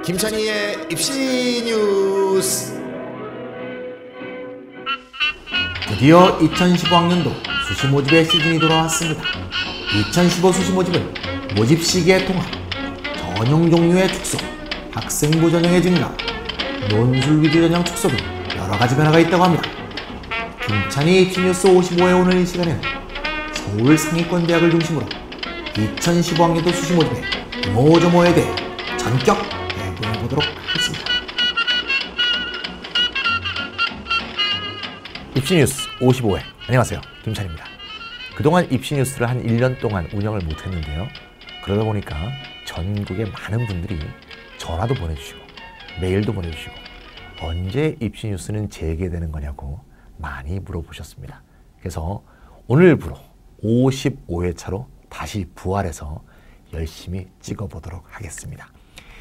김찬희의 입시 뉴스. 드디어 2015학년도 수시 모집의 시즌이 돌아왔습니다. 2015 수시 모집은 모집 시기의 통합, 전형 종류의 축소, 학생부 전형의 증가, 논술 위주 전형 축소 등 여러가지 변화가 있다고 합니다. 김찬희 입시 뉴스 55회 오늘 이 시간에는 서울 상위권 대학을 중심으로 2015학년도 수시 모집의 이모저모에 대해 전격 보도록 하겠습니다. 입시뉴스 55회 안녕하세요, 김찬희입니다. 그동안 입시뉴스를 한 1년 동안 운영을 못했는데요, 그러다 보니까 전국의 많은 분들이 전화도 보내주시고 메일도 보내주시고 언제 입시뉴스는 재개되는 거냐고 많이 물어보셨습니다. 그래서 오늘부로 55회 차로 다시 부활해서 열심히 찍어보도록 하겠습니다.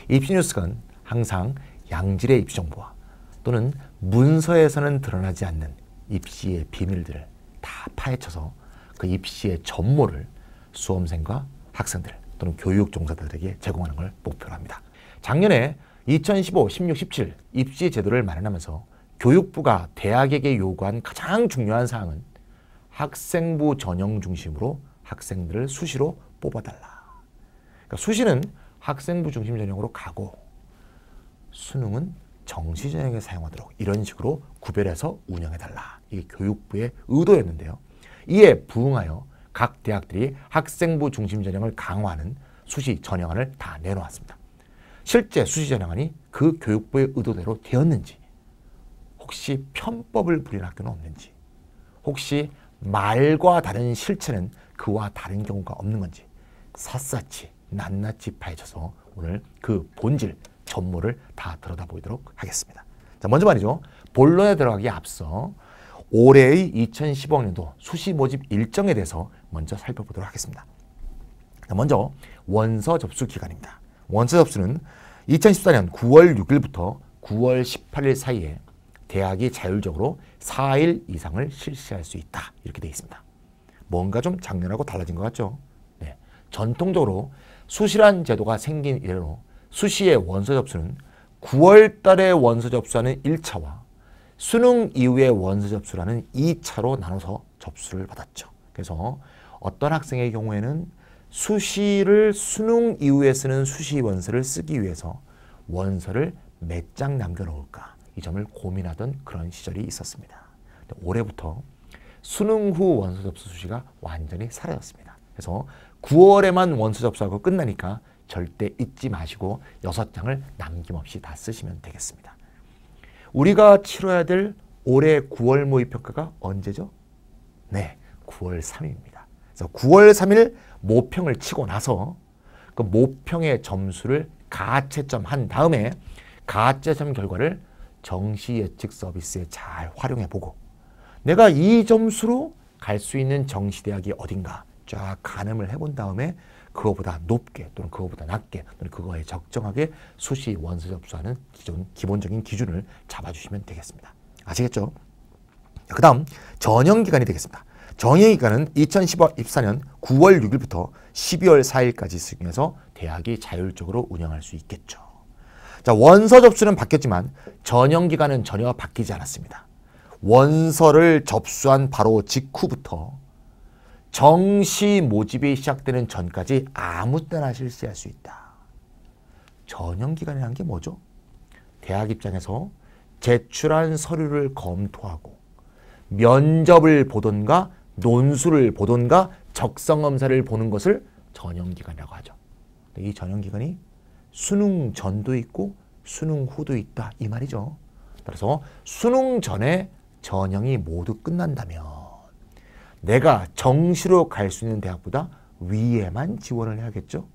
입시뉴스가 항상 양질의 입시 정보와 또는 문서에서는 드러나지 않는 입시의 비밀들을 다 파헤쳐서 그 입시의 전모를 수험생과 학생들 또는 교육 종사자들에게 제공하는 걸 목표로 합니다. 작년에 2015, 16, 17 입시 제도를 마련하면서 교육부가 대학에게 요구한 가장 중요한 사항은 학생부 전형 중심으로 학생들을 수시로 뽑아달라. 그러니까 수시는 학생부 중심 전형으로 가고 수능은 정시 전형에 사용하도록 이런 식으로 구별해서 운영해달라. 이게 교육부의 의도였는데요. 이에 부응하여 각 대학들이 학생부 중심 전형을 강화하는 수시 전형안을 다 내놓았습니다. 실제 수시 전형안이 그 교육부의 의도대로 되었는지, 혹시 편법을 부린 학교는 없는지, 혹시 말과 다른 실체는 그와 다른 경우가 없는 건지 샅샅이 낱낱이 파헤쳐서 오늘 그 본질, 전모를 다 들여다보도록 하겠습니다. 자, 먼저 말이죠. 본론에 들어가기에 앞서 올해의 2015학년도 수시 모집 일정에 대해서 먼저 살펴보도록 하겠습니다. 자, 먼저 원서 접수 기간입니다. 원서 접수는 2014년 9월 6일부터 9월 18일 사이에 대학이 자율적으로 4일 이상을 실시할 수 있다. 이렇게 되어 있습니다. 뭔가 좀 작년하고 달라진 것 같죠? 네. 전통적으로 수시란 제도가 생긴 이래로 수시의 원서 접수는 9월 달에 원서 접수하는 1차와 수능 이후에 원서 접수라는 2차로 나눠서 접수를 받았죠. 그래서 어떤 학생의 경우에는 수시를 수능 이후에 쓰는 수시 원서를 쓰기 위해서 원서를 몇 장 남겨놓을까, 이 점을 고민하던 그런 시절이 있었습니다. 올해부터 수능 후 원서 접수 수시가 완전히 사라졌습니다. 그래서 9월에만 원서 접수하고 끝나니까 절대 잊지 마시고 6장을 남김없이 다 쓰시면 되겠습니다. 우리가 치러야 될 올해 9월 모의평가가 언제죠? 네, 9월 3일입니다. 그래서 9월 3일 모평을 치고 나서 그 모평의 점수를 가채점한 다음에 가채점 결과를 정시 예측 서비스에 잘 활용해보고 내가 이 점수로 갈 수 있는 정시대학이 어딘가 쫙 가늠을 해본 다음에 그거보다 높게 또는 그거보다 낮게 또는 그거에 적정하게 수시 원서 접수하는 기본적인 기준을 잡아주시면 되겠습니다. 아시겠죠? 그 다음 전형기간이 되겠습니다. 전형기간은 2014년 9월 6일부터 12월 4일까지 수행해서 대학이 자율적으로 운영할 수 있겠죠. 자, 원서 접수는 바뀌었지만 전형기간은 전혀 바뀌지 않았습니다. 원서를 접수한 바로 직후부터 정시 모집이 시작되는 전까지 아무 때나 실시할 수 있다. 전형기간이라는 게 뭐죠? 대학 입장에서 제출한 서류를 검토하고 면접을 보던가 논술을 보던가 적성검사를 보는 것을 전형기간이라고 하죠. 이 전형기간이 수능 전도 있고 수능 후도 있다, 이 말이죠. 따라서 수능 전에 전형이 모두 끝난다면 내가 정시로 갈 수 있는 대학보다 위에만 지원을 해야겠죠.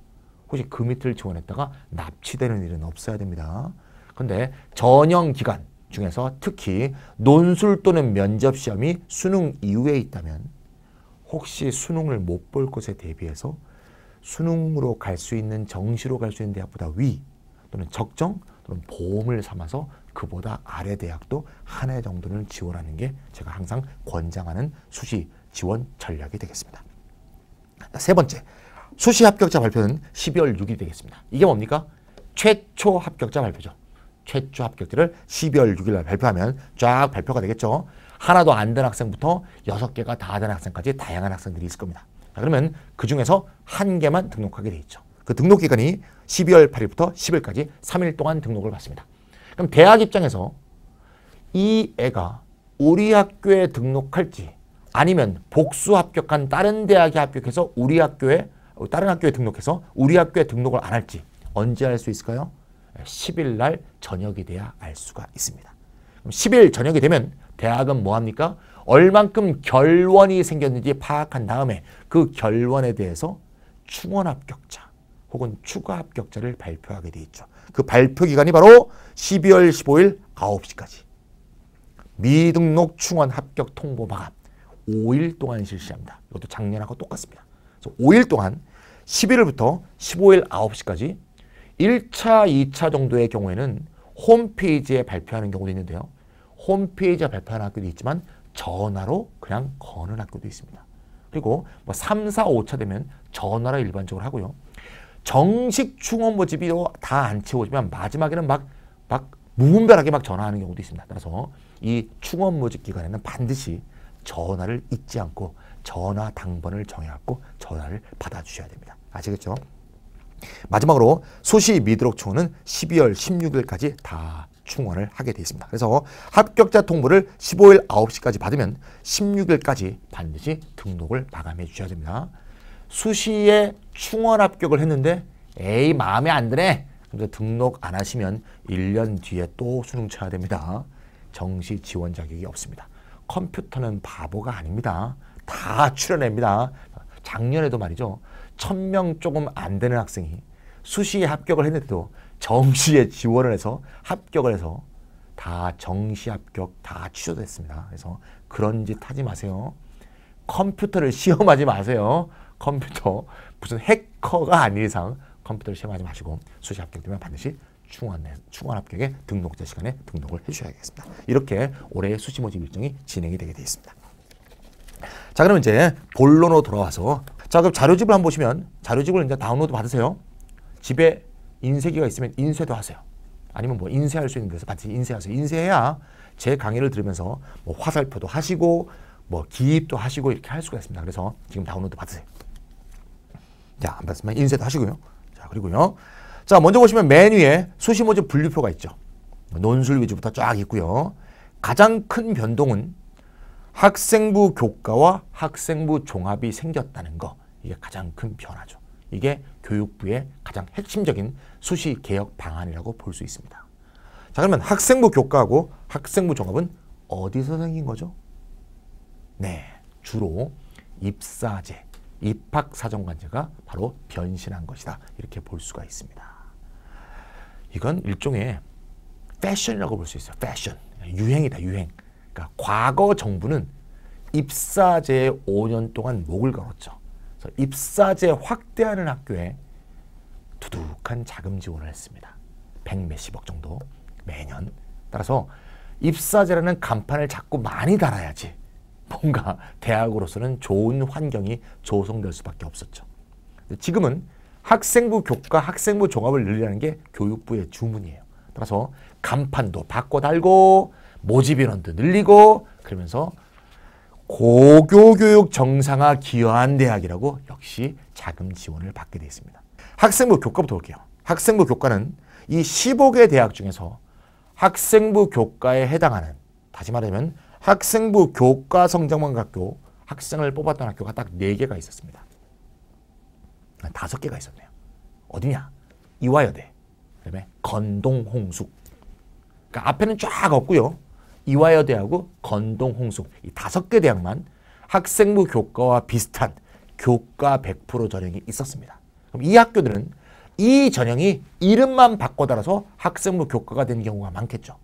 혹시 그 밑을 지원했다가 납치되는 일은 없어야 됩니다. 그런데 전형 기간 중에서 특히 논술 또는 면접 시험이 수능 이후에 있다면 혹시 수능을 못 볼 것에 대비해서 수능으로 갈 수 있는 정시로 갈 수 있는 대학보다 위 또는 적정 또는 보험을 삼아서 그보다 아래 대학도 한 해 정도는 지원하는 게 제가 항상 권장하는 수시 지원 전략이 되겠습니다. 세 번째, 수시 합격자 발표는 12월 6일 되겠습니다. 이게 뭡니까? 최초 합격자 발표죠. 최초 합격자를 12월 6일 날 발표하면 쫙 발표가 되겠죠. 하나도 안 된 학생부터 6개가 다 된 학생까지 다양한 학생들이 있을 겁니다. 자, 그러면 그 중에서 한 개만 등록하게 돼 있죠. 그 등록 기간이 12월 8일부터 10일까지 3일 동안 등록을 받습니다. 그럼 대학 입장에서 이 애가 우리 학교에 등록할지 아니면 복수 합격한 다른 대학에 합격해서 우리 학교에 다른 학교에 등록해서 우리 학교에 등록을 안 할지 언제 알 수 있을까요? 10일 날 저녁이 돼야 알 수가 있습니다. 그럼 10일 저녁이 되면 대학은 뭐 합니까? 얼만큼 결원이 생겼는지 파악한 다음에 그 결원에 대해서 충원 합격자 혹은 추가 합격자를 발표하게 돼 있죠. 그 발표 기간이 바로 12월 15일 9시까지. 미등록 충원 합격 통보 마감 5일 동안 실시합니다. 이것도 작년하고 똑같습니다. 그래서 5일 동안 11일부터 15일 9시까지 1차, 2차 정도의 경우에는 홈페이지에 발표하는 경우도 있는데요. 홈페이지에 발표하는 학교도 있지만 전화로 그냥 거는 학교도 있습니다. 그리고 뭐 3, 4, 5차 되면 전화로 일반적으로 하고요. 정식 충원 모집이 다 안 채워지면 마지막에는 막 무분별하게 막 전화하는 경우도 있습니다. 따라서 이 충원 모집 기간에는 반드시 전화를 잊지 않고 전화 당번을 정해갖고 전화를 받아주셔야 됩니다. 아시겠죠? 마지막으로 수시 미등록 충원은 12월 16일까지 다 충원을 하게 되어 있습니다. 그래서 합격자 통보를 15일 9시까지 받으면 16일까지 반드시 등록을 마감해 주셔야 됩니다. 수시에 충원 합격을 했는데 에이 마음에 안 드네. 근데 등록 안 하시면 1년 뒤에 또 수능 쳐야 됩니다. 정시 지원 자격이 없습니다. 컴퓨터는 바보가 아닙니다. 다 추려냅니다. 작년에도 말이죠. 1000명 조금 안 되는 학생이 수시에 합격을 했는데도 정시에 지원을 해서 합격을 해서 다 정시 합격 다 취소됐습니다. 그래서 그런 짓 하지 마세요. 컴퓨터를 시험하지 마세요. 컴퓨터 무슨 해커가 아닌 이상 컴퓨터를 시험하지 마시고 수시 합격되면 반드시 충원 합격에 등록자 시간에 등록을 해주셔야겠습니다. 이렇게 올해 수시 모집 일정이 진행이 되게 되어 있습니다. 자, 그러면 이제 본론으로 돌아와서 자, 그럼 자료집을 한번 보시면 자료집을 이제 다운로드 받으세요. 집에 인쇄기가 있으면 인쇄도 하세요. 아니면 뭐 인쇄할 수 있는 데서 반드시 인쇄하세요. 인쇄해야 제 강의를 들으면서 뭐 화살표도 하시고 뭐 기입도 하시고 이렇게 할 수가 있습니다. 그래서 지금 다운로드 받으세요. 자, 안 받으면 인쇄도 하시고요. 자, 그리고요. 자, 먼저 보시면 맨 위에 수시 모집 분류표가 있죠. 논술 위주부터 쫙 있고요. 가장 큰 변동은 학생부 교과와 학생부 종합이 생겼다는 거. 이게 가장 큰 변화죠. 이게 교육부의 가장 핵심적인 수시 개혁 방안이라고 볼 수 있습니다. 자, 그러면 학생부 교과하고 학생부 종합은 어디서 생긴 거죠? 네, 주로 입사제, 입학사정관제가 바로 변신한 것이다. 이렇게 볼 수가 있습니다. 이건 일종의 패션이라고 볼 수 있어요. 패션, 유행이다, 유행. 그러니까 과거 정부는 입사제에 5년 동안 목을 걸었죠. 그래서 입사제 확대하는 학교에 두둑한 자금 지원을 했습니다. 100몇십억 정도 매년. 따라서 입사제라는 간판을 자꾸 많이 달아야지 뭔가 대학으로서는 좋은 환경이 조성될 수밖에 없었죠. 지금은 학생부 교과, 학생부 종합을 늘리라는 게 교육부의 주문이에요. 따라서 간판도 바꿔 달고 모집 인원도 늘리고 그러면서 고교교육 정상화 기여한 대학이라고 역시 자금 지원을 받게 되어 있습니다. 학생부 교과부터 볼게요. 학생부 교과는 이 15개 대학 중에서 학생부 교과에 해당하는, 다시 말하면 학생부 교과 성적만 갖고 학생을 뽑았던 학교가 딱 4개가 있었습니다. 5개가 있었네요. 어디냐? 이화여대, 그다음에 건동, 홍숙. 그러니까 앞에는 쫙 없고요. 이화여대하고 건동, 홍숙 이 5개 대학만 학생부 교과와 비슷한 교과 100% 전형이 있었습니다. 그럼 이 학교들은 이 전형이 이름만 바꿔 달아서 학생부 교과가 된 경우가 많겠죠.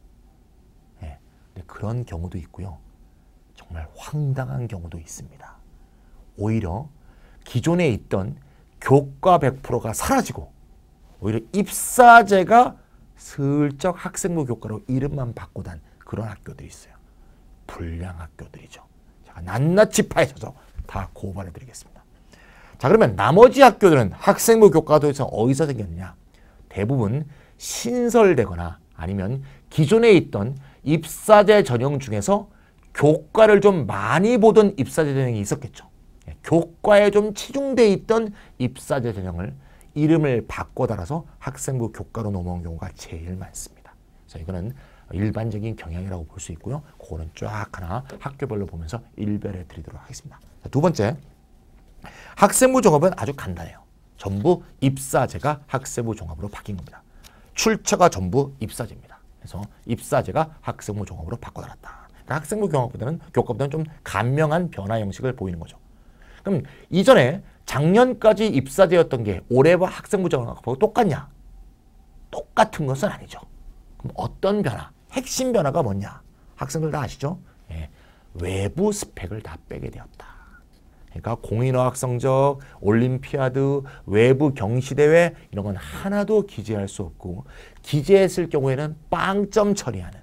네, 근데 그런 경우도 있고요. 정말 황당한 경우도 있습니다. 오히려 기존에 있던 교과 100%가 사라지고 오히려 입사제가 슬쩍 학생부 교과로 이름만 바꿔단 그런 학교들이 있어요. 불량 학교들이죠. 제가 낱낱이 파헤쳐서 다 고발해드리겠습니다. 자, 그러면 나머지 학교들은 학생부 교과가 도대체 어디서 생겼느냐? 대부분 신설되거나 아니면 기존에 있던 입사제 전형 중에서 교과를 좀 많이 보던 입사제 전형이 있었겠죠. 교과에 좀 치중돼 있던 입사제 전형을 이름을 바꿔 달아서 학생부 교과로 넘어온 경우가 제일 많습니다. 그래서 이거는 일반적인 경향이라고 볼 수 있고요. 그거는 쫙 하나 학교별로 보면서 일별해 드리도록 하겠습니다. 자, 두 번째, 학생부 종합은 아주 간단해요. 전부 입사제가 학생부 종합으로 바뀐 겁니다. 출처가 전부 입사제입니다. 그래서 입사제가 학생부 종합으로 바꿔달았다. 그러니까 학생부 교과보다는 좀 간명한 변화 형식을 보이는 거죠. 그럼 이전에 작년까지 입사제였던 게 올해와 학생부 종합하고 똑같냐? 똑같은 것은 아니죠. 그럼 어떤 변화? 핵심 변화가 뭐냐? 학생들 다 아시죠? 예, 외부 스펙을 다 빼게 되었다. 그러니까 공인어학 성적, 올림피아드, 외부 경시대회 이런 건 하나도 기재할 수 없고 기재했을 경우에는 빵점 처리하는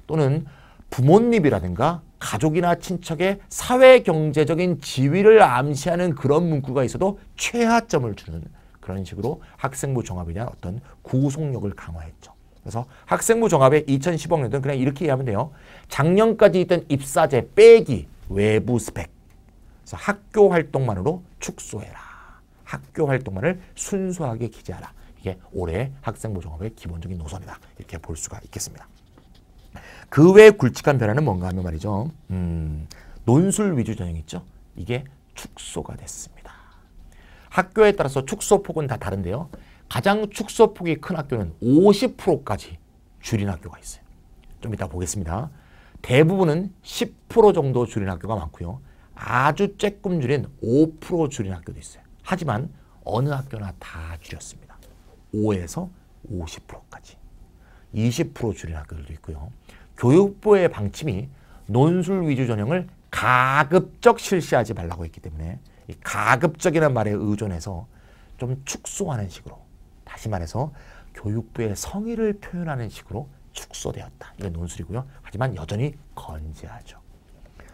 또는 부모님이라든가 가족이나 친척의 사회경제적인 지위를 암시하는 그런 문구가 있어도 최하점을 주는 그런 식으로 학생부 종합에 대한 어떤 구속력을 강화했죠. 그래서 학생부 종합의 2015년도는 그냥 이렇게 이해하면 돼요. 작년까지 있던 입사제 빼기 외부 스펙. 그래서 학교 활동만으로 축소해라. 학교 활동만을 순수하게 기재하라. 이게 올해 학생부 종합의 기본적인 노선이다. 이렇게 볼 수가 있겠습니다. 그 외 굵직한 변화는 뭔가 하면 말이죠. 논술 위주 전형 있죠. 이게 축소가 됐습니다. 학교에 따라서 축소폭은 다 다른데요. 가장 축소폭이 큰 학교는 50%까지 줄인 학교가 있어요. 좀 이따 보겠습니다. 대부분은 10% 정도 줄인 학교가 많고요. 아주 조금 줄인 5% 줄인 학교도 있어요. 하지만 어느 학교나 다 줄였습니다. 5에서 50%까지. 20% 줄인 학교들도 있고요. 교육부의 방침이 논술 위주 전형을 가급적 실시하지 말라고 했기 때문에 이 가급적이라는 말에 의존해서 좀 축소하는 식으로, 다시 말해서 교육부의 성의를 표현하는 식으로 축소되었다. 이게 논술이고요. 하지만 여전히 건재하죠.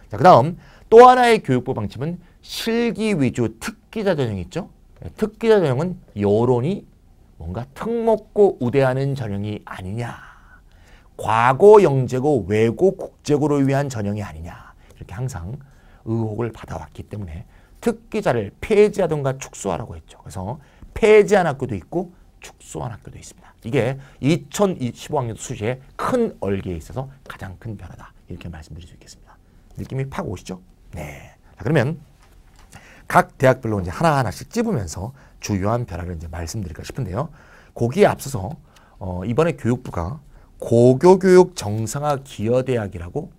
자, 그다음 또 하나의 교육부 방침은 실기 위주 특기자 전형이 있죠. 특기자 전형은 여론이 뭔가 특목고 우대하는 전형이 아니냐, 과고 영재고 외고 국제고를 위한 전형이 아니냐, 이렇게 항상 의혹을 받아왔기 때문에 특기자를 폐지하든가 축소하라고 했죠. 그래서 폐지한 학교도 있고 축소한 학교도 있습니다. 이게 2025학년도 수시에 큰 얼개에 있어서 가장 큰 변화다. 이렇게 말씀드릴 수 있겠습니다. 느낌이 팍 오시죠? 네. 자, 그러면 각 대학별로 이제 하나하나씩 찝으면서 주요한 변화를 이제 말씀드릴까 싶은데요. 거기에 앞서서 이번에 교육부가 고교교육 정상화 기여대학이라고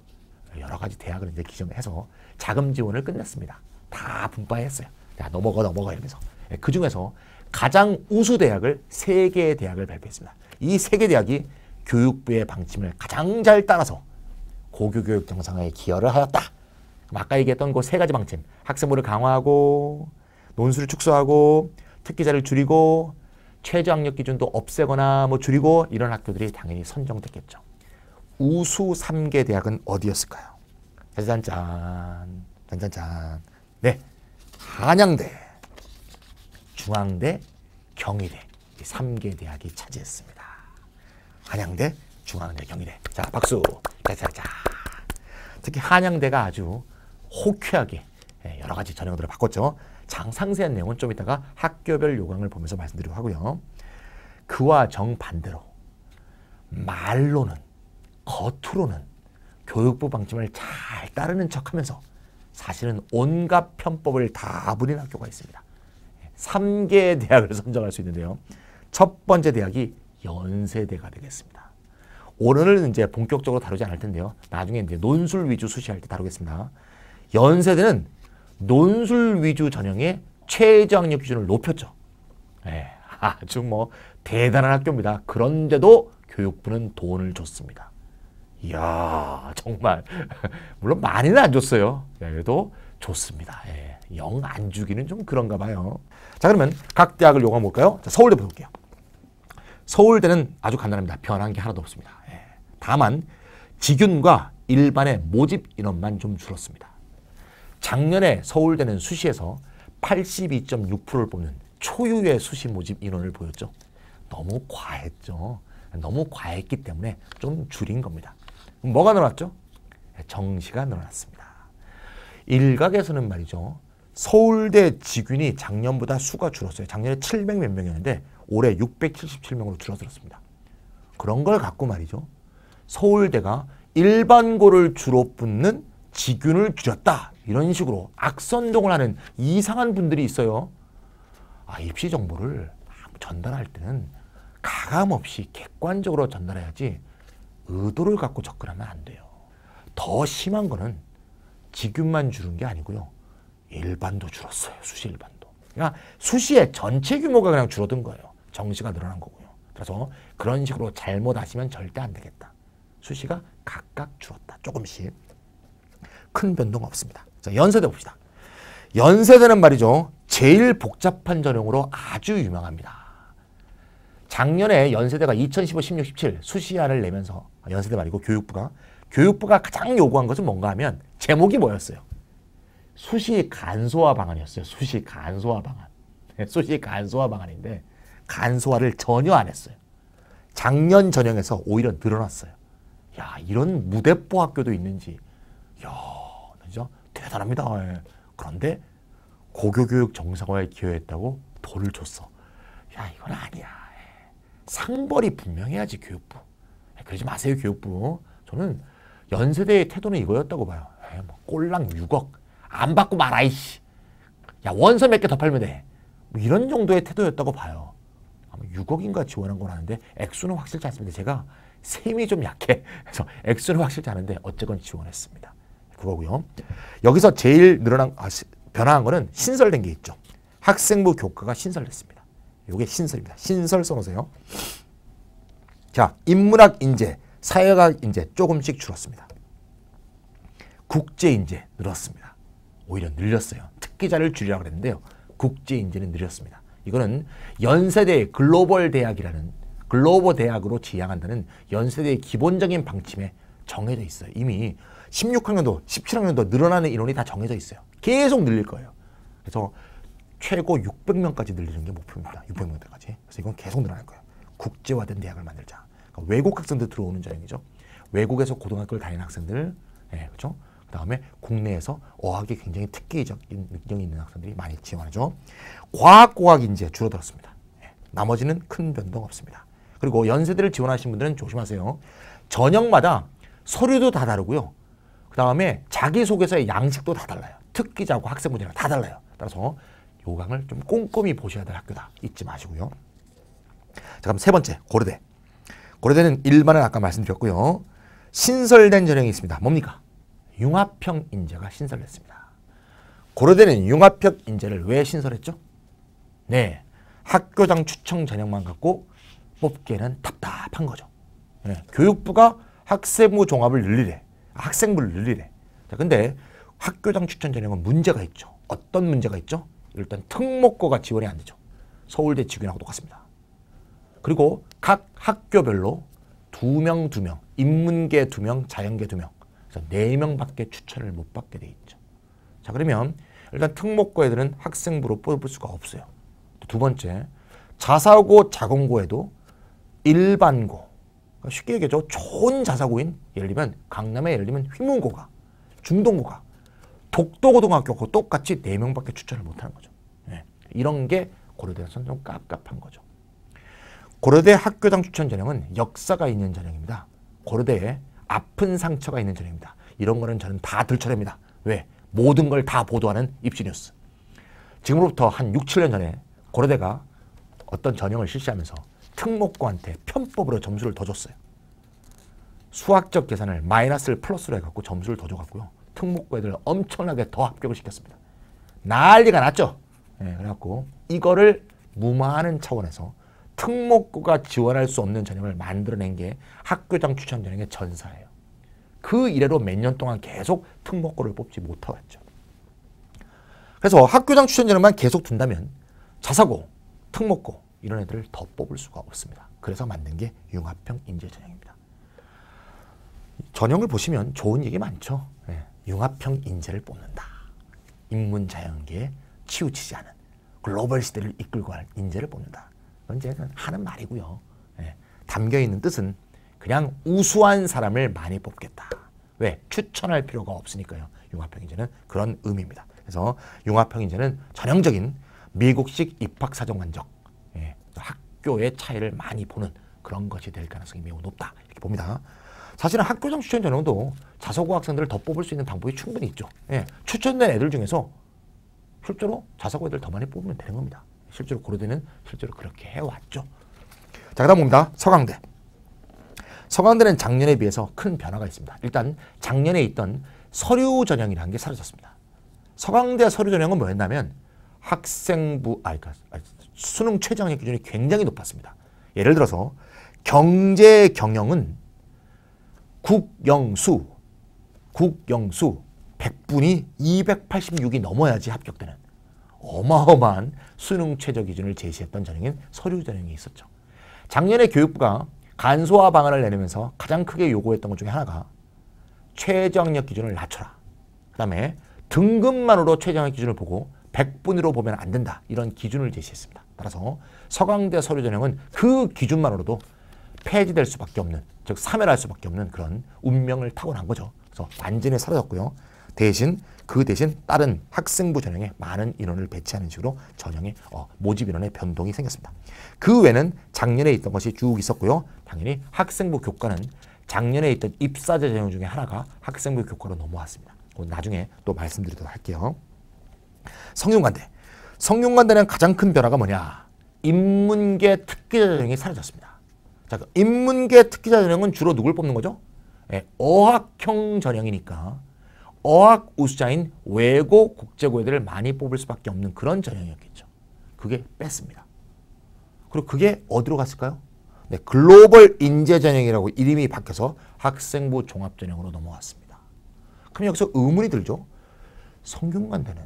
여러 가지 대학을 이제 기정해서 자금 지원을 끝냈습니다. 다 분파했어요. 야, 넘어가 이러면서. 그 중에서 가장 우수 대학을 3개의 대학을 발표했습니다. 이 3개 대학이 교육부의 방침을 가장 잘 따라서 고교교육 정상화에 기여를 하였다. 아까 얘기했던 그 3가지 방침, 학생부를 강화하고 논술을 축소하고 특기자를 줄이고 최저학력 기준도 없애거나 뭐 줄이고 이런 학교들이 당연히 선정됐겠죠. 우수 3개 대학은 어디였을까요? 짠짠짠. 네, 한양대, 중앙대, 경희대 이 3개 대학이 차지했습니다. 한양대, 중앙대, 경희대. 자, 박수. 자자자. 특히 한양대가 아주 호쾌하게 여러 가지 전형들을 바꿨죠. 상세한 내용은 좀 이따가 학교별 요강을 보면서 말씀드리도록 하고요. 그와 정반대로 말로는, 겉으로는 교육부 방침을 잘 따르는 척하면서 사실은 온갖 편법을 다 부린 학교가 있습니다. 3개의 대학을 선정할 수 있는데요. 첫 번째 대학이 연세대가 되겠습니다. 오늘은 이제 본격적으로 다루지 않을 텐데요. 나중에 이제 논술 위주 수시할 때 다루겠습니다. 연세대는 논술 위주 전형의 최저학력 기준을 높였죠. 네, 아주 뭐 대단한 학교입니다. 그런데도 교육부는 돈을 줬습니다. 이야, 정말 물론 많이는 안 줬어요. 그래도 줬습니다. 영 안 주기는 좀 그런가 봐요. 자, 그러면 각 대학을 요강 볼까요? 자, 서울대 볼게요. 서울대는 아주 간단합니다. 변한 게 하나도 없습니다. 다만 직윤과 일반의 모집 인원만 좀 줄었습니다. 작년에 서울대는 수시에서 82.6%를 뽑는 초유의 수시 모집 인원을 보였죠. 너무 과했죠. 너무 과했기 때문에 좀 줄인 겁니다. 뭐가 늘어났죠? 정시가 늘어났습니다. 일각에서는 말이죠. 서울대 직윤이 작년보다 수가 줄었어요. 작년에 700 몇 명이었는데 올해 677명으로 줄어들었습니다. 그런 걸 갖고 말이죠. 서울대가 일반고를 주로 붙는 직윤을 줄였다. 이런 식으로 악선동을 하는 이상한 분들이 있어요. 입시 정보를 전달할 때는 가감없이 객관적으로 전달해야지 의도를 갖고 접근하면 안 돼요. 더 심한 거는 직윤만 줄은 게 아니고요. 일반도 줄었어요. 수시 일반도. 그러니까 수시의 전체 규모가 그냥 줄어든 거예요. 정시가 늘어난 거고요. 그래서 그런 식으로 잘못하시면 절대 안 되겠다. 수시가 각각 줄었다. 조금씩. 큰 변동 없습니다. 자, 연세대 봅시다. 연세대는 말이죠. 제일 복잡한 전형으로 아주 유명합니다. 작년에 연세대가 2015, 16, 17 수시안을 내면서 연세대 말이고 교육부가 가장 요구한 것은 뭔가 하면 제목이 뭐였어요? 수시 간소화 방안이었어요. 수시 간소화 방안. 수시 간소화 방안인데 간소화를 전혀 안 했어요. 작년 전형에서 오히려 늘어났어요. 야, 이런 무대뽀 학교도 있는지. 야, 진짜 대단합니다. 그런데 고교교육 정상화에 기여했다고 돌을 줬어. 야, 이건 아니야. 상벌이 분명해야지 교육부. 그러지 마세요, 교육부. 저는 연세대의 태도는 이거였다고 봐요. 뭐 꼴랑 6억 안 받고 말아 이씨. 야, 원서 몇 개 더 팔면 돼. 뭐 이런 정도의 태도였다고 봐요. 6억인가 지원한 건 하는데 액수는 확실치 않습니다. 제가 셈이 좀 약해. 그래서 액수는 확실치 않은데 어쨌건 지원했습니다. 그거고요. 여기서 제일 변화한 거는 신설된 게 있죠. 학생부 교과가 신설됐습니다. 이게 신설입니다. 신설 써놓으세요. 자, 인문학 인재, 사회학 인재 조금씩 줄었습니다. 국제 인재 늘었습니다. 오히려 늘렸어요. 특기자를 줄이라고 그랬는데요. 국제 인재는 늘렸습니다. 이거는 연세대 글로벌 대학이라는 글로벌 대학으로 지향한다는 연세대의 기본적인 방침에 정해져 있어요. 이미 16학년도, 17학년도 늘어나는 인원이 다 정해져 있어요. 계속 늘릴 거예요. 그래서 최고 600명까지 늘리는 게 목표입니다. 600명대까지. 그래서 이건 계속 늘어날 거예요. 국제화된 대학을 만들자. 그러니까 외국 학생들 들어오는 전형이죠. 외국에서 고등학교를 다니는 학생들, 그렇죠? 그 다음에 국내에서 어학이 굉장히 특기적인 능력이 있는 학생들이 많이 지원하죠. 과학고학 인재 줄어들었습니다. 나머지는 큰 변동 없습니다. 그리고 연세대를 지원하신 분들은 조심하세요. 전형마다 서류도 다 다르고요. 그 다음에 자기소개서의 양식도 다 달라요. 특기자고 학생부제가 다 달라요. 따라서 요강을 좀 꼼꼼히 보셔야 될 학교다. 잊지 마시고요. 자, 그럼 세 번째, 고려대. 고려대는 일반은 아까 말씀드렸고요. 신설된 전형이 있습니다. 뭡니까? 융합형 인재가 신설됐습니다. 고려대는 융합형 인재를 왜 신설했죠? 네, 학교장 추천 전형만 갖고 뽑기에는 답답한 거죠. 교육부가 학생부 종합을 늘리래. 학생부를 늘리래. 자, 근데 학교장 추천 전형은 문제가 있죠. 어떤 문제가 있죠? 일단 특목고가 지원이 안 되죠. 서울대 직윤하고 똑같습니다. 그리고 각 학교별로 2명, 인문계 2명, 자연계 2명, 그래서 4명밖에 추천을 못 받게 돼 있죠. 자, 그러면 일단 특목고 애들은 학생부로 뽑을 수가 없어요. 두 번째, 자사고, 자공고에도 일반고, 그러니까 쉽게 얘기하죠. 좋은 자사고인, 예를 들면 강남에 예를 들면 휘문고가, 중동고가, 독도고등학교하고 똑같이 4명밖에 추천을 못하는 거죠. 이런 게 고려대에서는 좀 깝깝한 거죠. 고려대 학교장 추천 전형은 역사가 있는 전형입니다. 고려대에 아픈 상처가 있는 전형입니다. 이런 거는 저는 다 들춰냅니다. 왜? 모든 걸 다 보도하는 입시뉴스. 지금으로부터 한 6, 7년 전에 고려대가 어떤 전형을 실시하면서 특목고한테 편법으로 점수를 더 줬어요. 수학적 계산을 마이너스를 플러스로 해갖고 점수를 더 줘갖고요. 특목고 애들 엄청나게 더 합격을 시켰습니다. 난리가 났죠. 그래갖고 이거를 무마하는 차원에서 특목고가 지원할 수 없는 전형을 만들어낸 게 학교장 추천 전형의 전사예요. 그 이래로 몇 년 동안 계속 특목고를 뽑지 못해왔죠. 그래서 학교장 추천 전형만 계속 둔다면 자사고, 특목고 이런 애들을 더 뽑을 수가 없습니다. 그래서 만든 게 융합형 인재 전형입니다. 전형을 보시면 좋은 얘기 많죠. 융합형 인재를 뽑는다. 인문자연계에 치우치지 않은 글로벌 시대를 이끌고 갈 인재를 뽑는다. 그건 이제 하는 말이고요. 예. 담겨있는 뜻은 그냥 우수한 사람을 많이 뽑겠다. 왜? 추천할 필요가 없으니까요. 융합형인제는 그런 의미입니다. 그래서 융합형인제는 전형적인 미국식 입학사정관적 학교의 차이를 많이 보는 그런 것이 될 가능성이 매우 높다. 이렇게 봅니다. 사실은 학교장 추천 전형도 자소고 학생들을 더 뽑을 수 있는 방법이 충분히 있죠. 추천된 애들 중에서 실제로 자소고 애들 더 많이 뽑으면 되는 겁니다. 실제로 고려대는 실제로 그렇게 해왔죠. 자, 그 다음 봅니다. 서강대. 서강대는 작년에 비해서 큰 변화가 있습니다. 일단 작년에 있던 서류 전형이라는 게 사라졌습니다. 서강대 서류 전형은 뭐였냐면 학생부, 수능 최저학력 기준이 굉장히 높았습니다. 예를 들어서 경제 경영은 국영수 100분이 286이 넘어야지 합격되는 어마어마한 수능 최저 기준을 제시했던 전형인 서류 전형이 있었죠. 작년에 교육부가 간소화 방안을 내놓으면서 가장 크게 요구했던 것 중에 하나가 최저학력 기준을 낮춰라. 그 다음에 등급만으로 최저학력 기준을 보고 100분으로 보면 안 된다. 이런 기준을 제시했습니다. 따라서 서강대 서류 전형은 그 기준만으로도 폐지될 수밖에 없는, 즉 사멸할 수밖에 없는 그런 운명을 타고난 거죠. 그래서 완전히 사라졌고요. 그 대신 다른 학생부 전형에 많은 인원을 배치하는 식으로 전형의 모집 인원의 변동이 생겼습니다. 그 외에는 작년에 있던 것이 쭉 있었고요. 당연히 학생부 교과는 작년에 있던 입사제 전형 중에 하나가 학생부 교과로 넘어왔습니다. 나중에 또 말씀드리도록 할게요. 성균관대는 가장 큰 변화가 뭐냐? 인문계 특기자 전형이 사라졌습니다. 자, 그 인문계 특기자 전형은 주로 누굴 뽑는 거죠? 어학형 전형이니까 어학 우수자인 외고 국제고 애들을 많이 뽑을 수밖에 없는 그런 전형이었겠죠. 그게 뺐습니다. 그리고 그게 어디로 갔을까요? 글로벌 인재 전형이라고 이름이 바뀌어서 학생부 종합 전형으로 넘어왔습니다. 그럼 여기서 의문이 들죠. 성균관대는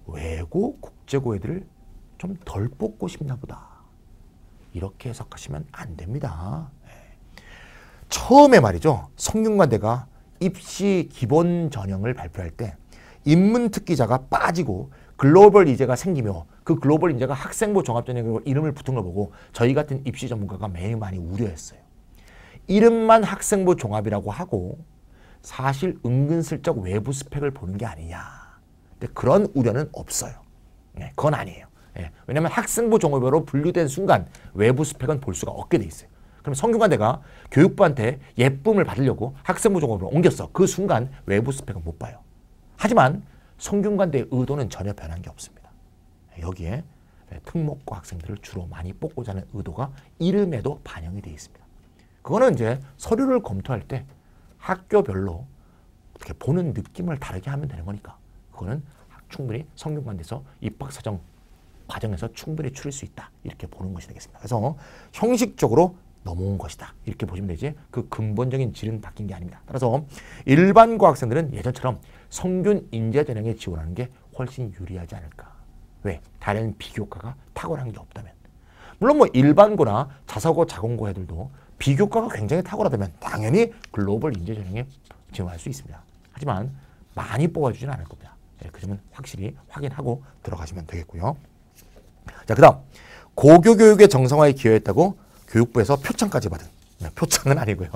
외고 국제고 애들을 좀 덜 뽑고 싶나 보다. 이렇게 해석하시면 안 됩니다. 처음에 말이죠. 성균관대가 입시 기본 전형을 발표할 때 인문 특기자가 빠지고 글로벌 인재가 생기며 그 글로벌 인재가 학생부 종합전형으로 이름을 붙은 걸 보고 저희 같은 입시 전문가가 매우 많이 우려했어요. 이름만 학생부 종합이라고 하고 사실 은근슬쩍 외부 스펙을 보는 게 아니냐. 근데 그런 우려는 없어요. 그건 아니에요. 왜냐하면 학생부 종합으로 분류된 순간 외부 스펙은 볼 수가 없게 돼 있어요. 그럼 성균관대가 교육부한테 예쁨을 받으려고 학생부 종합으로 옮겼어. 그 순간 외부 스펙은 못 봐요. 하지만 성균관대의 의도는 전혀 변한 게 없습니다. 여기에 특목고 학생들을 주로 많이 뽑고자 하는 의도가 이름에도 반영이 되어 있습니다. 그거는 이제 서류를 검토할 때 학교별로 어떻게 보는 느낌을 다르게 하면 되는 거니까 그거는 충분히 성균관대에서 입학사정 과정에서 충분히 추릴 수 있다. 이렇게 보는 것이 되겠습니다. 그래서 형식적으로 넘어온 것이다. 이렇게 보시면 되지 그 근본적인 질은 바뀐 게 아닙니다. 따라서 일반고 학생들은 예전처럼 성균 인재 전형에 지원하는 게 훨씬 유리하지 않을까. 왜? 다른 비교과가 탁월한 게 없다면. 물론 뭐 일반고나 자사고 자공고 애들도 비교과가 굉장히 탁월하다면 당연히 글로벌 인재 전형에 지원할 수 있습니다. 하지만 많이 뽑아주지는 않을 겁니다. 그 점은 확실히 확인하고 들어가시면 되겠고요. 자, 그 다음 고교교육의 정상화에 기여했다고 교육부에서 표창까지 받은, 표창은 아니고요.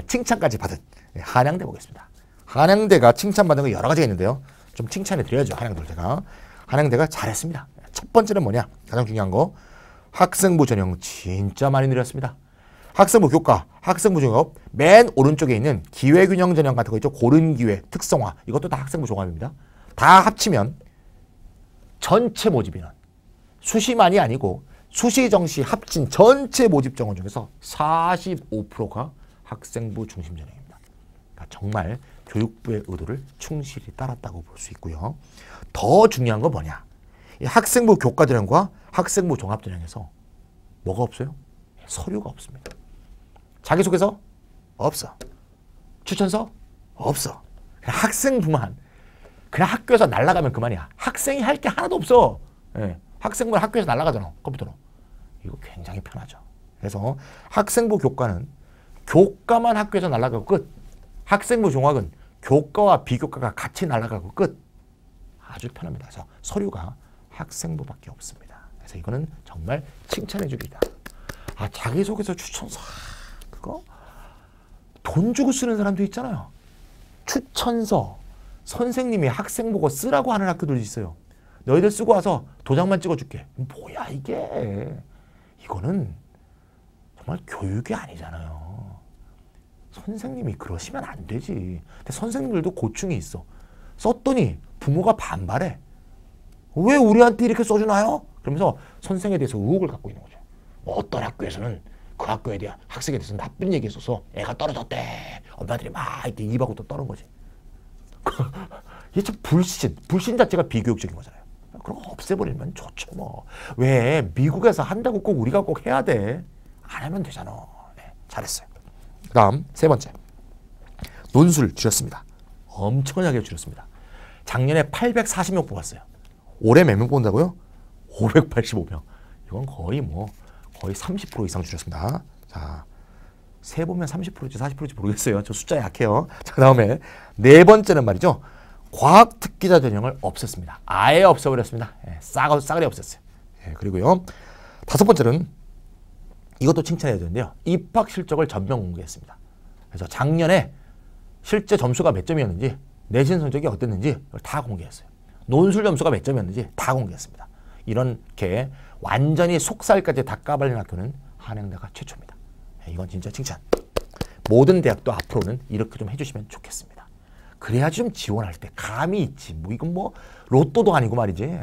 칭찬까지 받은 한양대 보겠습니다. 한양대가 칭찬받은 거 여러 가지가 있는데요. 좀 칭찬해 드려야죠. 한양대가 잘했습니다. 첫 번째는 뭐냐? 가장 중요한 거 학생부 전형 진짜 많이 늘렸습니다. 학생부 교과, 학생부 종합 맨 오른쪽에 있는 기회균형 전형 같은 거 있죠. 고른기회, 특성화 이것도 다 학생부 종합입니다. 다 합치면 전체 모집 인원 수시만이 아니고 수시, 정시 합친 전체 모집 정원 중에서 45%가 학생부 중심 전형입니다. 그러니까 정말 교육부의 의도를 충실히 따랐다고 볼 수 있고요. 더 중요한 건 뭐냐? 이 학생부 교과 전형과 학생부 종합 전형에서 뭐가 없어요? 서류가 없습니다. 자기소개서? 없어. 추천서? 없어. 그냥 학생부만. 그냥 학교에서 날아가면 그만이야. 학생이 할 게 하나도 없어. 학생부는 학교에서 날아가잖아. 컴퓨터로. 이거 굉장히 편하죠. 그래서 학생부 교과는 교과만 학교에서 날아가고 끝. 학생부 종합은 교과와 비교과가 같이 날아가고 끝. 아주 편합니다. 그래서 서류가 학생부밖에 없습니다. 그래서 이거는 정말 칭찬해줍니다. 아, 자기소개서 추천서 그거 돈 주고 쓰는 사람도 있잖아요. 추천서 선생님이 학생 보고 쓰라고 하는 학교들도 있어요. 너희들 쓰고 와서 도장만 찍어줄게. 뭐야 이게. 이거는 정말 교육이 아니잖아요. 선생님이 그러시면 안 되지. 근데 선생님들도 고충이 있어. 썼더니 부모가 반발해. 왜 우리한테 이렇게 써주나요? 그러면서 선생에 대해서 의혹을 갖고 있는 거죠. 어떤 학교에서는 그 학교에 대한 학생에 대해서 나쁜 얘기 있어서 애가 떨어졌대. 엄마들이 막 이렇게 입하고 또 떠는 거지. 이게 참 불신 자체가 비교육적인 거잖아요. 그럼 없애버리면 좋죠 뭐. 왜 미국에서 한다고 꼭 우리가 꼭 해야 돼? 안 하면 되잖아. 네, 잘했어요. 그 다음 세 번째. 논술 줄였습니다. 엄청나게 줄였습니다. 작년에 840명 뽑았어요. 올해 몇 명 뽑는다고요? 585명. 이건 거의 30% 이상 줄였습니다. 자, 세 보면 30%지 40%지 모르겠어요. 저 숫자 약해요. 자, 그 다음에 네 번째는 말이죠. 과학 특기자 전형을 없앴습니다. 아예 없애버렸습니다. 예, 싸그리 없앴어요. 예, 그리고요. 다섯 번째는 이것도 칭찬해야 되는데요. 입학 실적을 전면 공개했습니다. 그래서 작년에 실제 점수가 몇 점이었는지, 내신 성적이 어땠는지 이걸 다 공개했어요. 논술 점수가 몇 점이었는지 다 공개했습니다. 이렇게 완전히 속살까지 다 까발린 학교는 한양대가 최초입니다. 예, 이건 진짜 칭찬. 모든 대학도 앞으로는 이렇게 좀 해주시면 좋겠습니다. 그래야지 좀 지원할 때 감이 있지. 뭐 이건 뭐 로또도 아니고 말이지.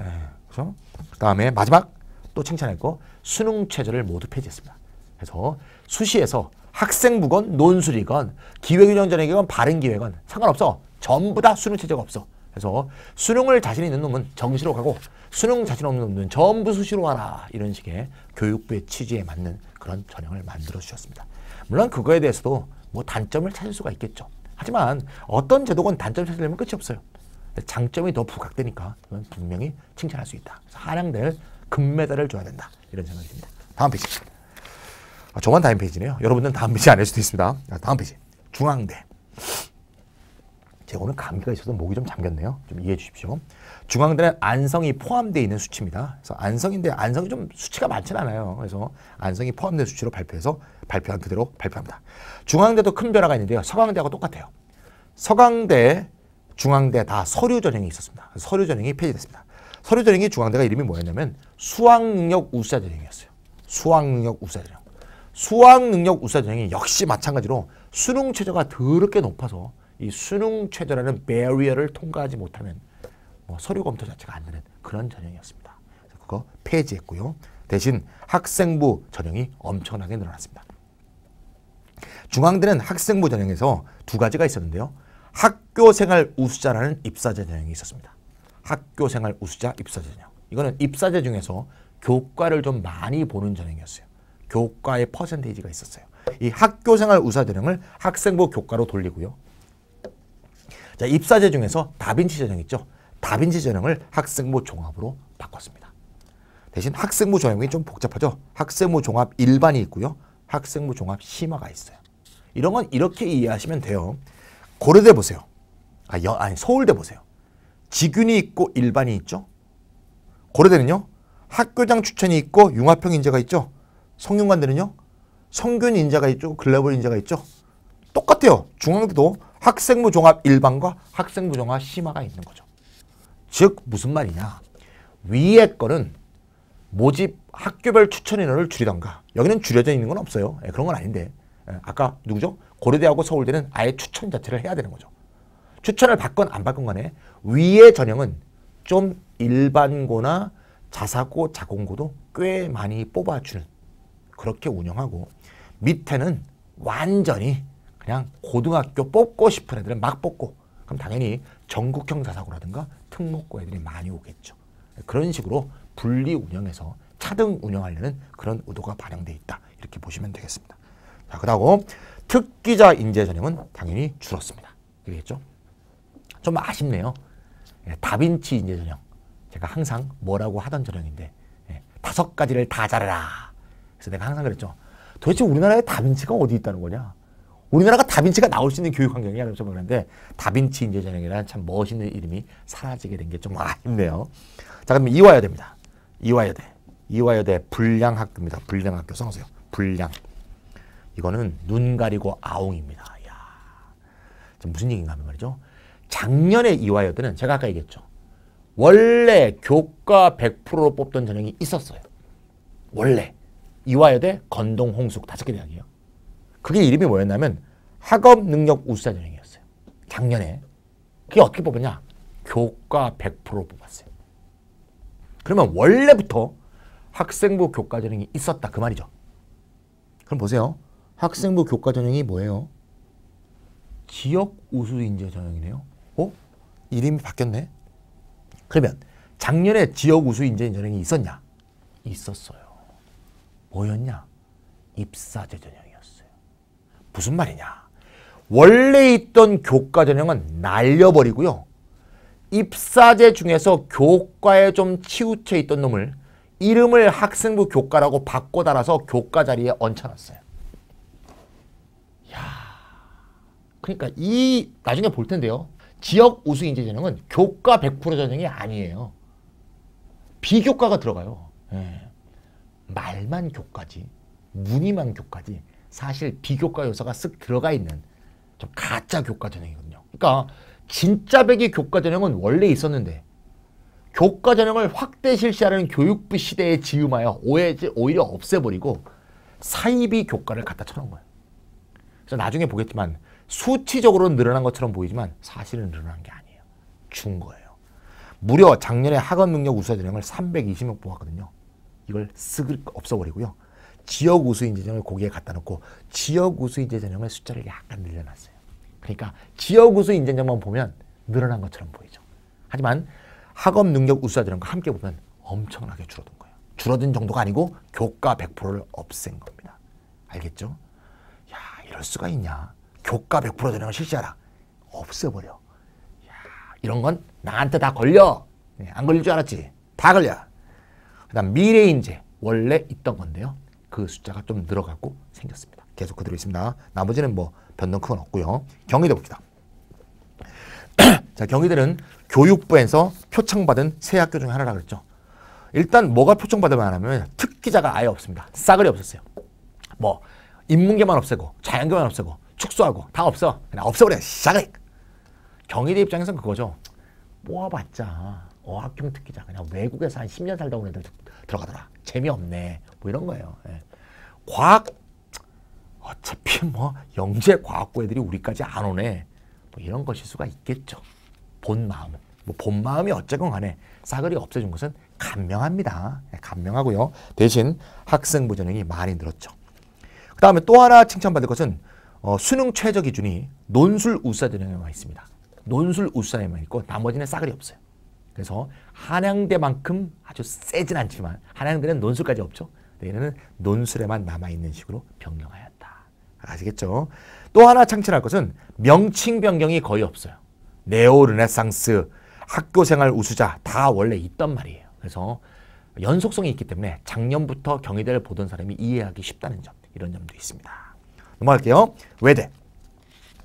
그렇죠? 그다음에 마지막 또 칭찬했고 수능 최저를 모두 폐지했습니다. 그래서 수시에서 학생부건 논술이건 기획윤정 전형이건 바른기획건 상관없어. 전부 다 수능 최저가 없어. 그래서 수능을 자신 있는 놈은 정시로 가고 수능 자신 없는 놈은 전부 수시로 와라. 이런 식의 교육부의 취지에 맞는 그런 전형을 만들어 주셨습니다. 물론 그거에 대해서도 뭐 단점을 찾을 수가 있겠죠. 하지만 어떤 제도건 단점을 찾으려면 끝이 없어요. 장점이 더 부각되니까 이건 분명히 칭찬할 수 있다. 그래서 한양대는 금메달을 줘야 된다. 이런 생각이 듭니다. 다음 페이지. 저만 다음 페이지네요. 여러분들은 다음 페이지 아닐 수도 있습니다. 다음 페이지. 중앙대. 제가 오늘 감기가 있어서 목이 좀 잠겼네요. 좀 이해해 주십시오. 중앙대는 안성이 포함되어 있는 수치입니다. 그래서 안성인데 안성이 좀 수치가 많진 않아요. 그래서 안성이 포함된 수치로 발표한 그대로 발표합니다. 중앙대도 큰 변화가 있는데요. 서강대하고 똑같아요. 서강대, 중앙대 다 서류 전형이 있었습니다. 서류 전형이 폐지됐습니다. 서류 전형이 중앙대가 이름이 뭐였냐면 수학능력 우수자 전형이었어요. 수학능력 우수자 전형. 수학능력 우수자 전형이 역시 마찬가지로 수능 최저가 더럽게 높아서 이 수능 최저라는 배리어를 통과하지 못하면 서류 검토 자체가 안 되는 그런 전형이었습니다. 그래서 그거 폐지했고요. 대신 학생부 전형이 엄청나게 늘어났습니다. 중앙대는 학생부 전형에서 두 가지가 있었는데요. 학교생활 우수자라는 입사제 전형이 있었습니다. 학교생활 우수자 입사제 전형. 이거는 입사제 중에서 교과를 좀 많이 보는 전형이었어요. 교과의 퍼센테이지가 있었어요. 이 학교생활 우수자 전형을 학생부 교과로 돌리고요. 자, 입사제 중에서 다빈치 전형 있죠. 다빈치 전형을 학생부 종합으로 바꿨습니다. 대신 학생부 전형이 좀 복잡하죠. 학생부 종합 일반이 있고요. 학생부 종합 심화가 있어요. 이런 건 이렇게 이해하시면 돼요. 고려대 보세요. 서울대 보세요. 직윤이 있고 일반이 있죠. 고려대는요. 학교장 추천이 있고 융합형 인재가 있죠. 성균관대는요. 성균 인재가 있죠. 글로벌 인재가 있죠. 똑같아요. 중앙대도 학생부 종합 일반과 학생부 종합 심화가 있는 거죠. 즉 무슨 말이냐. 위에 거는 모집 학교별 추천 인원을 줄이던가. 여기는 줄여져 있는 건 없어요. 그런 건 아닌데. 아까 누구죠? 고려대하고 서울대는 아예 추천 자체를 해야 되는 거죠. 추천을 받건 안 받건 간에 위의 전형은 좀 일반고나 자사고, 자공고도 꽤 많이 뽑아주는 그렇게 운영하고 밑에는 완전히 그냥 고등학교 뽑고 싶은 애들은 막 뽑고 그럼 당연히 전국형 자사고라든가 특목고 애들이 많이 오겠죠. 그런 식으로 분리 운영해서 차등 운영하려는 그런 의도가 반영돼 있다. 이렇게 보시면 되겠습니다. 자, 그다음 특기자 인재 전형은 당연히 줄었습니다. 그겠죠? 좀 아쉽네요. 다빈치 인재 전형. 제가 항상 뭐라고 하던 전형인데 5가지를 다 잘해라. 그래서 내가 항상 그랬죠. 도대체 우리나라에 다빈치가 어디 있다는 거냐? 우리나라가 다빈치가 나올 수 있는 교육 환경이야. 그래서 그런데 다빈치 인재 전형이라는 참 멋있는 이름이 사라지게 된 게 좀 아쉽네요. 자, 그러면 이화여대입니다. 이화여대. 이화여대 불량학교입니다. 불량학교 써놓으세요. 불량. 이거는 눈 가리고 아웅입니다. 야, 무슨 얘기인가 하면 말이죠. 작년에 이화여대는 제가 아까 얘기했죠. 원래 교과 100%로 뽑던 전형이 있었어요. 원래. 이화여대, 건동, 홍숙 5개 대학이에요. 그게 이름이 뭐였냐면 학업능력 우수자 전형이었어요. 작년에. 그게 어떻게 뽑았냐? 교과 100%로 뽑았어요. 그러면 원래부터 학생부 교과 전형이 있었다 그 말이죠. 그럼 보세요. 학생부 교과 전형이 뭐예요? 지역 우수 인재 전형이네요. 이름이 바뀌었네. 그러면 작년에 지역 우수 인재 전형이 있었냐? 있었어요. 뭐였냐? 입사제 전형이었어요. 무슨 말이냐? 원래 있던 교과 전형은 날려버리고요. 입사제 중에서 교과에 좀 치우쳐 있던 놈을 이름을 학생부 교과라고 바꿔 달아서 교과 자리에 얹혀놨어요. 야, 그러니까 이 나중에 볼 텐데요. 지역 우수 인재 전형은 교과 100% 전형이 아니에요. 비교과가 들어가요. 예. 말만 교과지, 무늬만 교과지. 사실 비교과 요소가 쓱 들어가 있는 좀 가짜 교과 전형이거든요. 그러니까 진짜 백의 교과 전형은 원래 있었는데 교과 전형을 확대 실시하는 교육부 시대에 지음하여 오히려 없애버리고 사이비 교과를 갖다 쳐놓은 거예요. 그래서 나중에 보겠지만 수치적으로는 늘어난 것처럼 보이지만 사실은 늘어난 게 아니에요. 준 거예요. 무려 작년에 학업능력 우수자 전형을 320명 뽑았거든요. 이걸 쓱 없애버리고요. 지역 우수 인재 전형을 거기에 갖다 놓고 지역 우수 인재 전형의 숫자를 약간 늘려놨어요. 그러니까 지역 우수 인재 전형만 보면 늘어난 것처럼 보이죠. 하지만 학업 능력 우수자 전형과 함께 보면 엄청나게 줄어든 거예요. 줄어든 정도가 아니고 교과 100%를 없앤 겁니다. 알겠죠? 야, 이럴 수가 있냐. 교과 100% 전형을 실시하라. 없애버려. 야, 이런 건 나한테 다 걸려. 안 걸릴 줄 알았지? 다 걸려. 그 다음 미래 인재. 원래 있던 건데요. 그 숫자가 좀 늘어가고 생겼습니다. 계속 그대로 있습니다. 나머지는 뭐 변동 큰 건 없고요. 경희대 봅시다. 자, 경희대는 교육부에서 표창받은 세 학교 중에 하나라 그랬죠. 일단 뭐가 표창받으면 하냐면 특기자가 아예 없습니다. 싸그리 없었어요. 뭐 인문계만 없애고 자연계만 없애고 축소하고 다 없어. 그냥 없애버려. 싸그리. 경희대 입장에서는 그거죠. 모아봤자 어학형 특기자 그냥 외국에서 한 10년 살다 온 애들 들어가더라. 재미없네. 뭐 이런 거예요. 예. 과학 어차피 뭐 영재 과학고 애들이 우리까지 안 오네. 뭐 이런 것일 수가 있겠죠. 본 마음은. 뭐 본 마음이 어쨌건 간에 싸그리 없애준 것은 감명합니다. 예, 감명하고요. 대신 학생부 전형이 많이 늘었죠. 그 다음에 또 하나 칭찬받을 것은 수능 최저 기준이 논술 우수자 전형에만 있습니다. 논술 우수자에만 있고 나머지는 싸그리 없어요. 그래서 한양대만큼 아주 세진 않지만 한양대는 논술까지 없죠. 얘네는 논술에만 남아있는 식으로 변경하였다. 아시겠죠? 또 하나 창출할 것은 명칭 변경이 거의 없어요. 네오 르네상스, 학교생활 우수자 다 원래 있단 말이에요. 그래서 연속성이 있기 때문에 작년부터 경희대를 보던 사람이 이해하기 쉽다는 점, 이런 점도 있습니다. 넘어갈게요. 외대.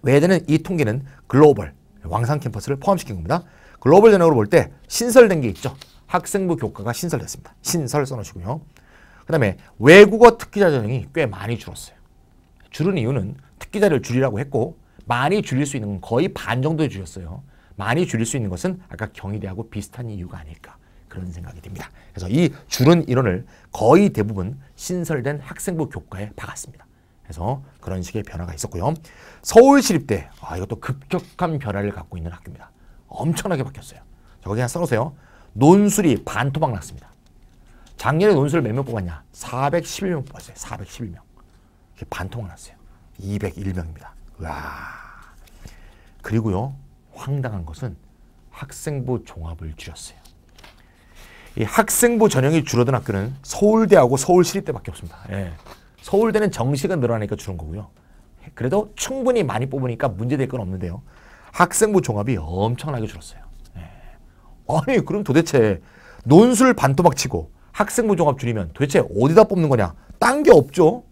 외대는 이 통계는 글로벌, 왕상 캠퍼스를 포함시킨 겁니다. 글로벌 전형으로 볼 때 신설된 게 있죠. 학생부 교과가 신설됐습니다. 신설 써놓으시고요. 그 다음에 외국어 특기자 전형이 꽤 많이 줄었어요. 줄은 이유는 특기자를 줄이라고 했고 많이 줄일 수 있는 건 거의 반 정도 줄였어요. 많이 줄일 수 있는 것은 아까 경희대하고 비슷한 이유가 아닐까 그런 생각이 듭니다. 그래서 이 줄은 인원을 거의 대부분 신설된 학생부 교과에 박았습니다. 그래서 그런 식의 변화가 있었고요. 서울시립대, 이것도 급격한 변화를 갖고 있는 학교입니다. 엄청나게 바뀌었어요. 거기 그냥 써놓으세요. 논술이 반토막 났습니다. 작년에 논술을 몇 명 뽑았냐? 411명 뽑았어요. 411명. 이게 반토막 났어요. 201명입니다. 와. 그리고요, 황당한 것은 학생부 종합을 줄였어요. 이 학생부 전형이 줄어든 학교는 서울대하고 서울시립대밖에 없습니다. 예. 서울대는 정시가 늘어나니까 줄은 거고요. 그래도 충분히 많이 뽑으니까 문제될 건 없는데요. 학생부 종합이 엄청나게 줄었어요. 예. 아니 그럼 도대체 논술 반토막 치고 학생부 종합 줄이면 도대체 어디다 뽑는 거냐? 딴 게 없죠.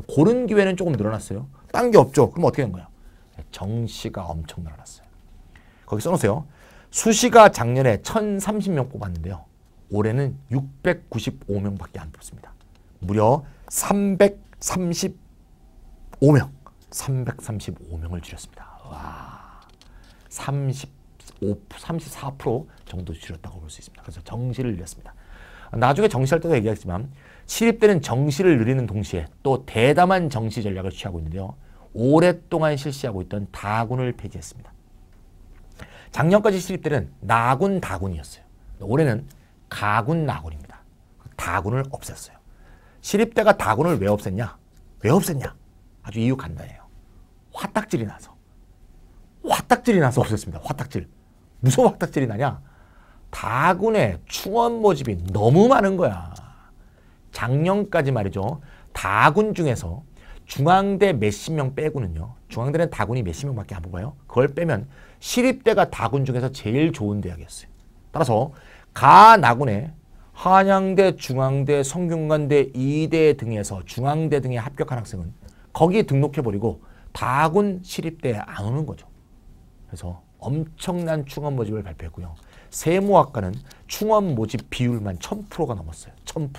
고른 기회는 조금 늘어났어요. 딴 게 없죠. 그럼 어떻게 된 거야? 정시가 엄청 늘어났어요. 거기 써놓으세요. 수시가 작년에 1030명 뽑았는데요. 올해는 695명밖에 안 뽑습니다. 무려 335명을 줄였습니다. 와, 34% 정도 줄였다고 볼 수 있습니다. 그래서 정시를 늘렸습니다. 나중에 정시할 때도 얘기했지만 시립대는 정시를 늘리는 동시에 또 대담한 정시 전략을 취하고 있는데요. 오랫동안 실시하고 있던 다군을 폐지했습니다. 작년까지 시립대는 나군, 다군이었어요. 올해는 가군, 나군입니다. 다군을 없앴어요. 시립대가 다군을 왜 없앴냐? 왜 없앴냐? 아주 이유 간단해요. 화딱질이 나서 없앴습니다. 화딱질. 무슨 화딱질이 나냐? 다군의 충원 모집이 너무 많은 거야. 작년까지 말이죠. 다군 중에서 중앙대 몇십 명 빼고는요. 중앙대는 다군이 몇십 명밖에 안 뽑아요. 그걸 빼면 시립대가 다군 중에서 제일 좋은 대학이었어요. 따라서 가나군에 한양대, 중앙대, 성균관대, 이대 등에서 중앙대 등에 합격한 학생은 거기에 등록해버리고 다군 시립대에 안 오는 거죠. 그래서 엄청난 충원 모집을 발표했고요. 세무학과는 충원 모집 비율만 1000%가 넘었어요. 1000%.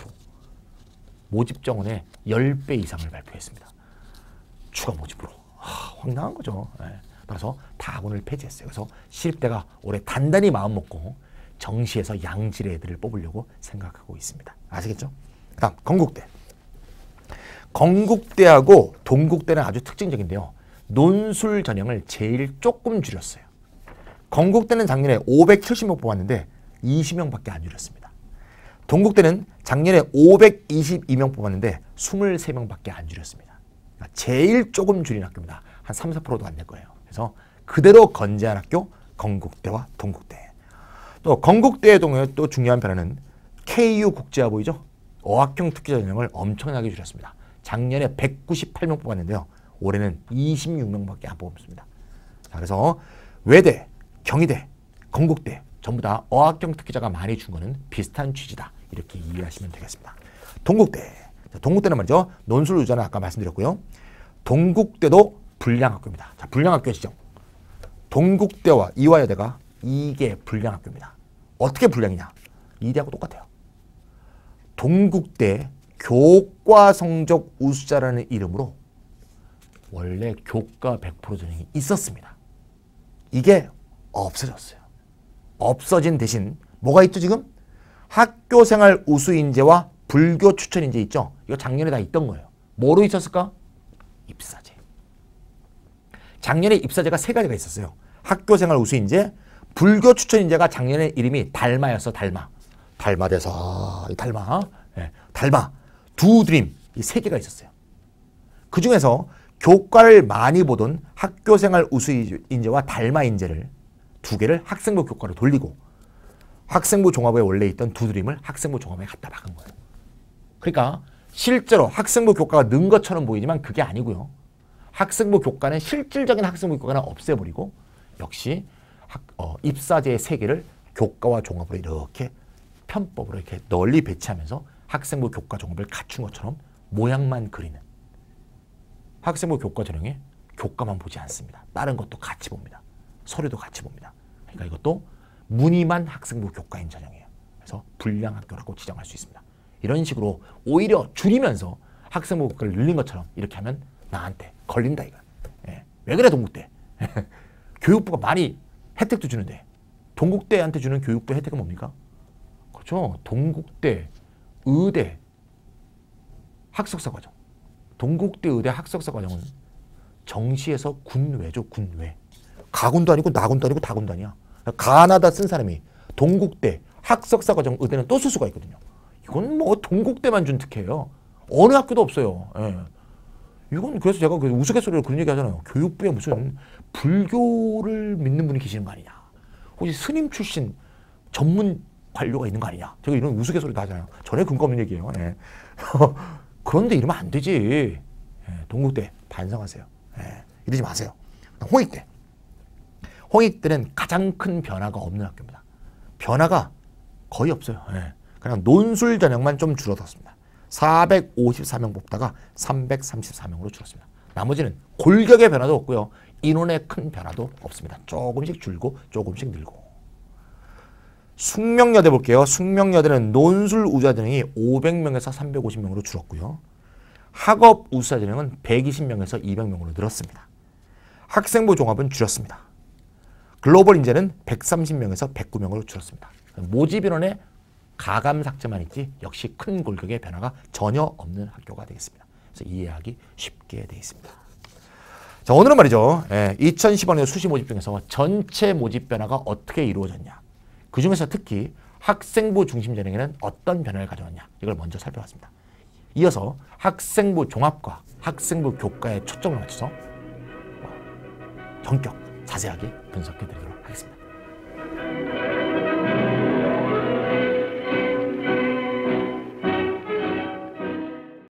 모집 정원의 10배 이상을 발표했습니다. 추가 모집으로. 황당한 거죠. 그래서 다군을 폐지했어요. 그래서 시립대가 올해 단단히 마음먹고 정시에서 양질의 애들을 뽑으려고 생각하고 있습니다. 아시겠죠? 다음 건국대. 건국대하고 동국대는 아주 특징적인데요. 논술 전형을 제일 조금 줄였어요. 건국대는 작년에 570명 뽑았는데 20명밖에 안 줄였습니다. 동국대는 작년에 522명 뽑았는데 23명밖에 안 줄였습니다. 그러니까 제일 조금 줄인 학교입니다. 한 3, 4%도 안 될 거예요. 그래서 그대로 건재한 학교 건국대와 동국대. 또 건국대의 동에 또 중요한 변화는 KU 국제화보이죠. 어학형 특기자 전형을 엄청나게 줄였습니다. 작년에 198명 뽑았는데요. 올해는 26명밖에 안 뽑았습니다. 자, 그래서 외대, 경희대, 건국대 전부 다 어학형 특기자가 많이 준 거는 비슷한 취지다. 이렇게 이해하시면 되겠습니다. 동국대. 자, 동국대는 말이죠. 논술 유자는 아까 말씀드렸고요. 동국대도 불량학교입니다. 자, 불량학교 시죠. 동국대와 이화여대가 이게 불량학교입니다. 어떻게 불량이냐? 이대하고 똑같아요. 동국대 교과 성적 우수자라는 이름으로 원래 교과 100% 전형이 있었습니다. 이게 없어졌어요. 없어진 대신 뭐가 있죠 지금? 학교생활 우수인재와 불교 추천인재 있죠? 이거 작년에 다 있던 거예요. 뭐로 있었을까? 입사제. 작년에 입사제가 3가지가 있었어요. 학교생활 우수인재, 불교 추천인재가 작년에 이름이 달마였어. 달마대사. 달마. 네, 달마. 두 드림. 이 3개가 있었어요. 그 중에서 교과를 많이 보던 학교생활 우수인재와 달마인재를 2개를 학생부 교과로 돌리고 학생부 종합에 원래 있던 두 드림을 학생부 종합에 갖다 박은 거예요. 그러니까 실제로 학생부 교과가 는 것처럼 보이지만 그게 아니고요. 학생부 교과는 실질적인 학생부 교과는 없애버리고 역시 입사제의 3개를 교과와 종합으로 이렇게 편법으로 이렇게 널리 배치하면서 학생부 교과 종합을 갖춘 것처럼 모양만 그리는 학생부 교과 전형에 교과만 보지 않습니다. 다른 것도 같이 봅니다. 서류도 같이 봅니다. 그러니까 이것도 무늬만 학생부 교과인 전형이에요. 그래서 불량학교라고 지정할 수 있습니다. 이런 식으로 오히려 줄이면서 학생부 교과를 늘린 것처럼 이렇게 하면 나한테 걸린다 이거. 예. 왜 그래 동국대? 교육부가 많이 혜택도 주는데 동국대한테 주는 교육부 혜택은 뭡니까? 그렇죠. 동국대, 의대, 학석사 과정. 동국대, 의대, 학석사 과정은 정시에서 군외죠. 군외. 가군도 아니고 나군도 아니고 다군도 아니야. 가나다 쓴 사람이 동국대, 학석사 과정, 의대는 또 쓸 수가 있거든요. 이건 뭐 동국대만 준 특혜예요. 어느 학교도 없어요. 예. 이건 그래서 제가 우스갯소리로 그런 얘기 하잖아요. 교육부에 무슨 불교를 믿는 분이 계시는 거 아니냐. 혹시 스님 출신 전문 관료가 있는 거 아니냐. 제가 이런 우스갯소리도 하잖아요. 전혀 근거 없는 얘기예요. 예. 그런데 이러면 안 되지. 예. 동국대 반성하세요. 예. 이러지 마세요. 홍익대. 홍익대는 가장 큰 변화가 없는 학교입니다. 변화가 거의 없어요. 예. 그냥 논술 전형만 좀 줄어들었습니다. 454명 뽑다가 334명으로 줄었습니다. 나머지는 골격의 변화도 없고요. 인원의 큰 변화도 없습니다. 조금씩 줄고 조금씩 늘고. 숙명여대 볼게요. 숙명여대는 논술 우수자 전형이 500명에서 350명으로 줄었고요. 학업 우수자 전형은 120명에서 200명으로 늘었습니다. 학생부 종합은 줄였습니다. 글로벌 인재는 130명에서 109명으로 줄었습니다. 모집 인원의 가감 삭제만 있지 역시 큰 골격의 변화가 전혀 없는 학교가 되겠습니다. 그래서 이해하기 쉽게 되어 있습니다. 자, 오늘은 말이죠. 2015년 수시 모집 중에서 전체 모집 변화가 어떻게 이루어졌냐. 그 중에서 특히 학생부 중심 전형에는 어떤 변화를 가져왔냐. 이걸 먼저 살펴봤습니다. 이어서 학생부 종합과 학생부 교과에 초점을 맞춰서 전격 자세하게 분석해 드리도록 하겠습니다.